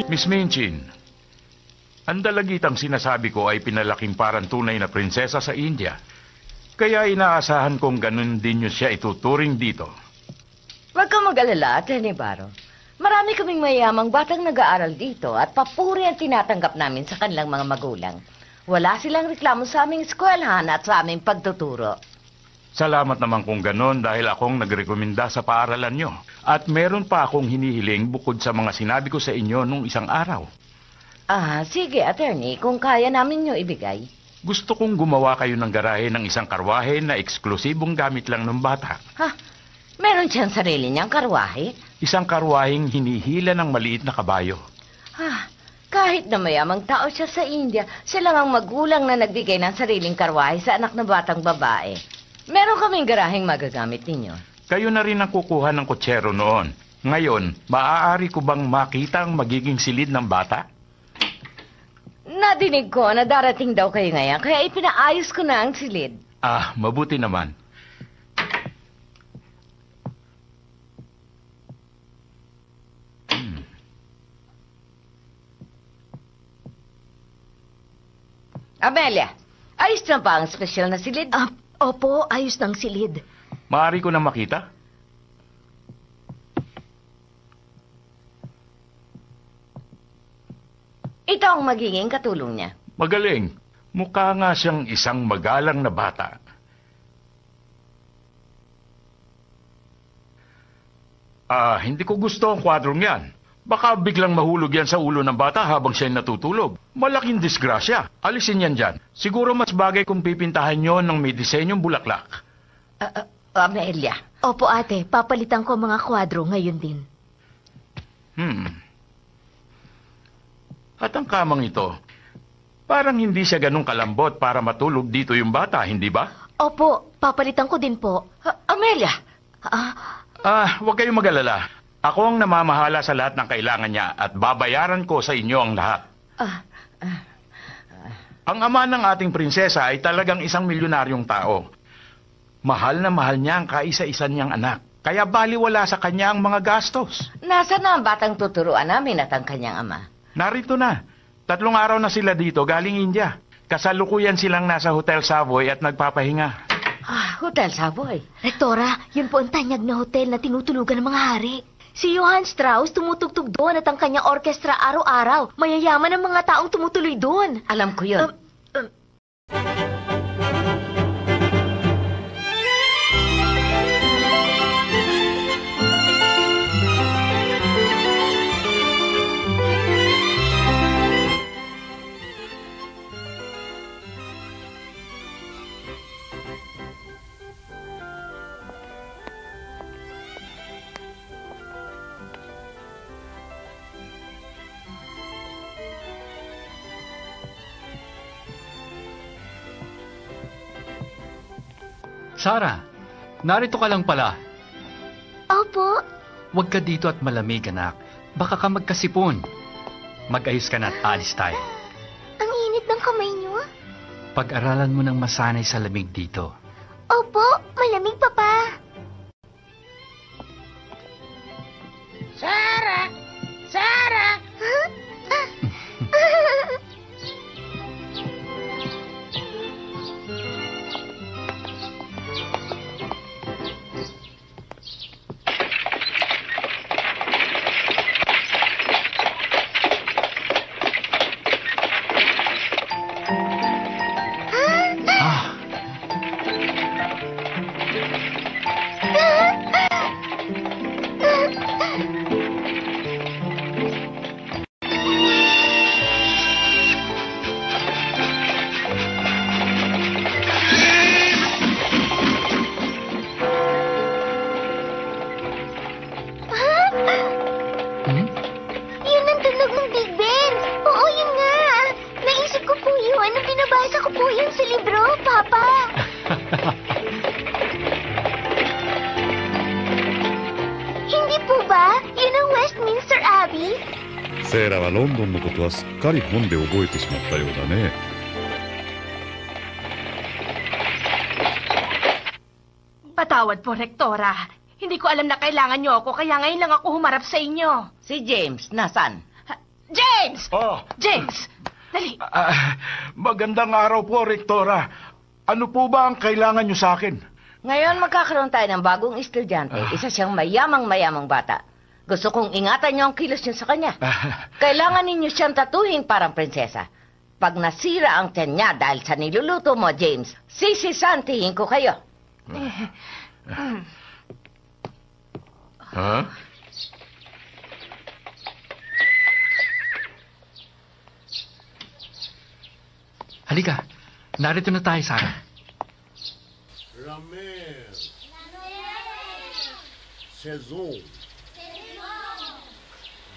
Miss Minchin, ang dalagitang sinasabi ko ay pinalaking parang tunay na prinsesa sa India. Kaya inaasahan kong ganun din niyo siya ituturing dito. Huwag kang mag-alala, Atty. Barrow. Marami kaming mayamang batang nag-aaral dito at papuri ang tinatanggap namin sa kanilang mga magulang. Wala silang reklamo sa aming eskwelahan at sa aming pagtuturo. Salamat naman kung ganun dahil akong nagrekomenda sa paaralan nyo. At meron pa akong hinihiling bukod sa mga sinabi ko sa inyo nung isang araw. Sige, attorney, kung kaya namin nyo ibigay. Gusto kong gumawa kayo ng garahe ng isang karwahe na eksklusibong gamit lang ng bata. Meron siyang sarili niyang karwahe? Isang karwaheng hinihila ng maliit na kabayo. Kahit na mayamang tao siya sa India, sila ang magulang na nagbigay ng sariling karwahe sa anak na batang babae. Meron kaming garaheng magagamit ninyo. Kayo na rin ang kukuha ng kutsero noon. Ngayon, maaari ko bang makita ang magiging silid ng bata? Nadinig ko na darating daw kayo ngayon, kaya ipinaayos ko na ang silid. Mabuti naman. Amelia, ayos na ba ang espesyal na silid? Opo, ayos ng silid. Maaari ko na makita? Ito ang magiging katulong niya. Magaling. Mukha nga siyang isang magalang na bata. Hindi ko gusto ang kwadrong yan. Baka biglang mahulog yan sa ulo ng bata habang siya'y natutulog. Malaking disgrasya. Alisin yan dyan. Siguro mas bagay kung pipintahan nyo ng may disenyong bulaklak. Amelia. Opo, ate. Papalitan ko ang mga kwadro ngayon din. At ang kamang ito, parang hindi siya ganun kalambot para matulog dito yung bata, hindi ba? Opo, papalitan ko din po. Amelia! Huwag kayong mag-alala. Ako ang namamahala sa lahat ng kailangan niya at babayaran ko sa inyo ang lahat. Ang ama ng ating prinsesa ay talagang isang milyonaryong tao. Mahal na mahal niya ang kaisa-isa niyang anak. Kaya baliwala sa kanya ang mga gastos. Nasaan na ang batang tuturuan namin at ang kanyang ama? Narito na. 3 araw na sila dito galing India. Kasalukuyan silang nasa Hotel Savoy at nagpapahinga. Hotel Savoy. Rektora, yun po ang tanyag na hotel na tinutulugan ng mga hari. Si Johann Strauss tumutugtog doon at ang kanyang orkestra araw-araw. Mayayaman ang mga taong tumutuloy doon. Alam ko yun. Sarah, narito ka lang pala. Opo. Huwag ka dito at malamig, anak. Baka ka magkasipon. Mag-ayos ka na at alis tayo. Ang init ng kamay niyo. Pag-aralan mo ng masanay sa lamig dito. Opo, malamig, Papa. Sarah! Sarah! セイラはロンドンのことはすっかり本で覚えてしまったようだね。Patawad po, Rektora. Hindi ko alam na kailangan niyo ako, kaya ngayon lang ako humarap sa inyo. Si James, nasan? James! Oh, James! Dali! magandang araw po, Rektora. Ano po ba ang kailangan nyo sa akin? Ngayon magkakaroon tayo ng bagong estudyante. Isa siyang mayamang bata. Gusto kong ingatan niyo ang kilos niyo sa kanya. Kailangan ninyo siyang tatuhin parang prinsesa. Pag nasira ang tiyan niya dahil sa niluluto mo, James, sisisantihin ko kayo. Ha? Halika, narito na tayo, Sarah. Ramel. Saison.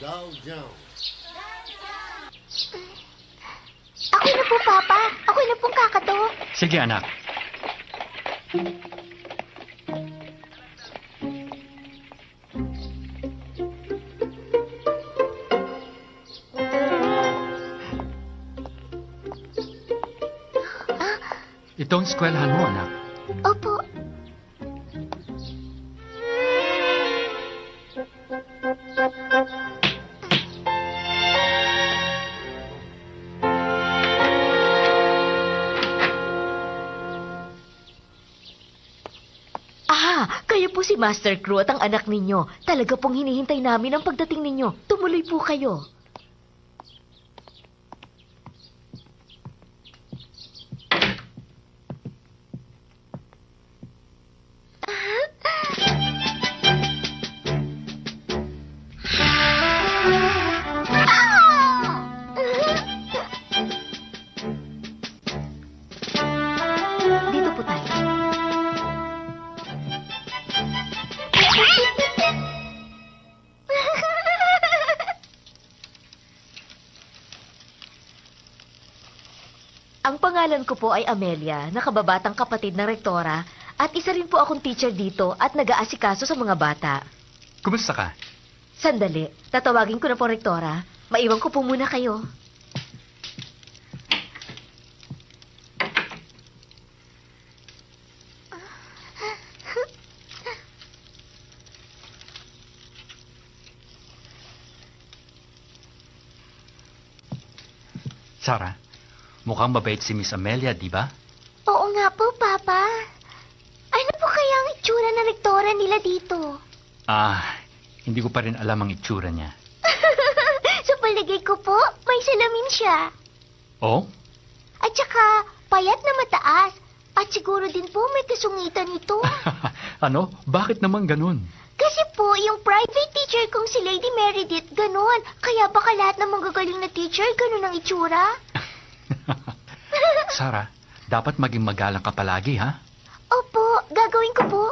Daljan. Ako na po, Papa. Ako na pong kakato. Sige, anak. Ito ang eskwelahan mo, anak. Opo. Kayo po si Master Crew at ang anak ninyo. Talaga pong hinihintay namin ang pagdating ninyo. Tumuloy po kayo. Dito po tayo. Ang pangalan ko po ay Amelia, nakababatang kapatid ng rektora, at isa rin po akong teacher dito at nag-aasikaso sa mga bata. Kumusta ka? Sandali, tatawagin ko na po rektora. Maiwan ko po muna kayo. Sarah, mukhang mabait si Miss Amelia, di ba? Oo nga po, Papa. Ano po kaya ang itsura ng rektora nila dito? Hindi ko pa rin alam ang itsura niya. Sa palagay ko po, may salamin siya. Oh? At saka, payat na mataas. At siguro din po may kasungitan ito. Ano? Bakit naman ganun? Kasi po, yung private teacher kong si Lady Meredith, ganon. Kaya baka lahat ng magagaling na teacher, ganon ang itsura. Sarah, dapat maging magalang ka palagi, ha? Opo, gagawin ko po.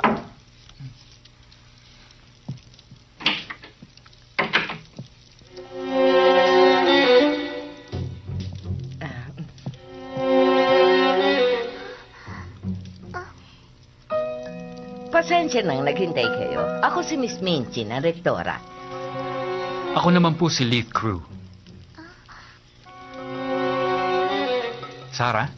Pasensya nang naghintay kayo. Ako si Miss Minchin, ang rektora. Ako naman po si Leaf Crew. Sarah?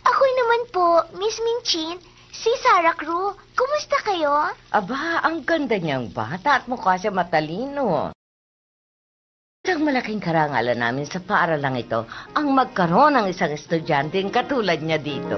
Ako naman po, Miss Minchin, si Sarah Crew. Kumusta kayo? Aba, ang ganda niyang bata at mukha siya matalino. Ang malaking karangalan namin sa paaralang ito ang magkaroon ng isang estudyanteng katulad niya dito.